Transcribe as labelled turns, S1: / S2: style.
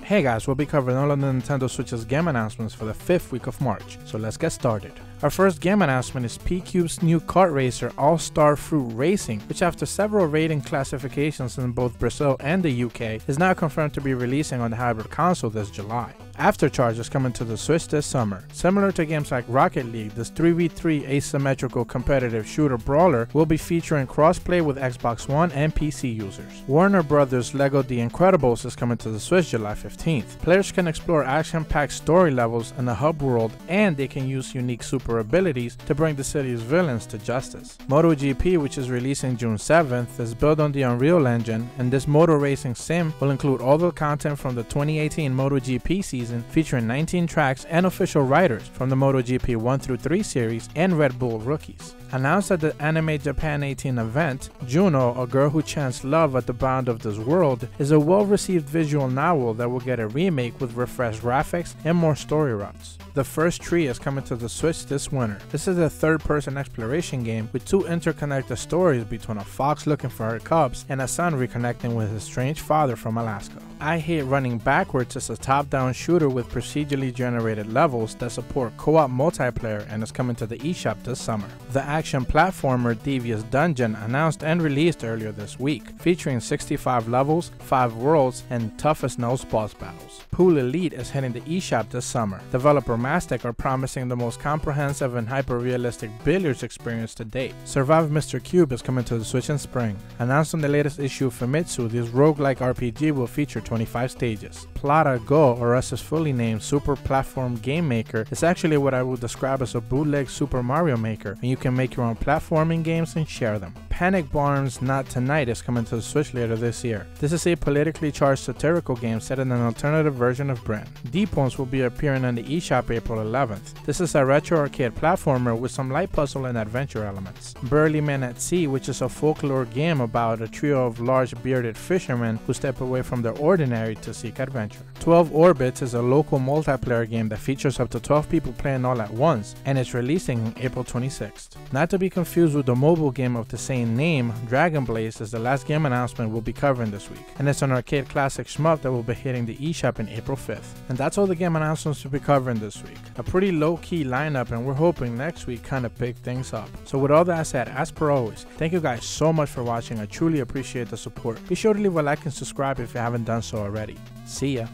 S1: Hey guys, we'll be covering all of the Nintendo Switch's game announcements for the 5th week of March, so let's get started. Our first game announcement is P-Cube's new kart racer All-Star Fruit Racing, which after several rating classifications in both Brazil and the UK, is now confirmed to be releasing on the hybrid console this July. Aftercharge is coming to the Switch this summer. Similar to games like Rocket League, this 3v3 asymmetrical competitive shooter brawler will be featuring crossplay with Xbox One and PC users. Warner Bros. Lego The Incredibles is coming to the Switch July 15th. Players can explore action-packed story levels in the hub world, and they can use unique super abilities to bring the city's villains to justice. MotoGP, which is releasing June 7th, is built on the Unreal Engine, and this motor racing sim will include all the content from the 2018 MotoGP season, featuring 19 tracks and official riders from the MotoGP 1 through 3 series and Red Bull rookies. Announced at the Anime Japan 18 event, Juno, A Girl Who Chants Love at the Bound of This World, is a well-received visual novel that will get a remake with refreshed graphics and more story routes. The First Tree is coming to the Switch this winter. This is a third-person exploration game with two interconnected stories between a fox looking for her cubs and a son reconnecting with his strange father from Alaska. I Hate Running Backwards is a top-down shooter with procedurally generated levels that support co-op multiplayer and is coming to the eShop this summer. The action platformer Devious Dungeon announced and released earlier this week, featuring 65 levels, 5 worlds, and tough-as-nails boss battles. Pool Elite is hitting the eShop this summer. Developer Mastic are promising the most comprehensive and hyper-realistic billiards experience to date. Survive Mr. Cube is coming to the Switch in spring. Announced in the latest issue of Famitsu, this roguelike RPG will feature 25 stages. Plata Go, or as is fully named Super Platform Game Maker, is actually what I would describe as a bootleg Super Mario Maker, and you can make your own platforming games and share them. Panic Barn's Not Tonight is coming to the Switch later this year. This is a politically charged satirical game set in an alternative version of Britain. Deepons will be appearing on the eShop April 11th. This is a retro arcade platformer with some light puzzle and adventure elements. Burly Men at Sea, which is a folklore game about a trio of large bearded fishermen who step away from their ordinary to seek adventure. 12 Orbits is a local multiplayer game that features up to 12 people playing all at once, and it's releasing on April 26th. Not to be confused with the mobile game of the same name, Dragon Blaze is the last game announcement we'll be covering this week, and it's an arcade classic shmup that will be hitting the eShop in April 5th. And that's all the game announcements we'll be covering this week. A pretty low-key lineup, and we're hoping next week kind of pick things up. So with all that said, as per always, thank you guys so much for watching. I truly appreciate the support. Be sure to leave a like and subscribe if you haven't done so already. See ya!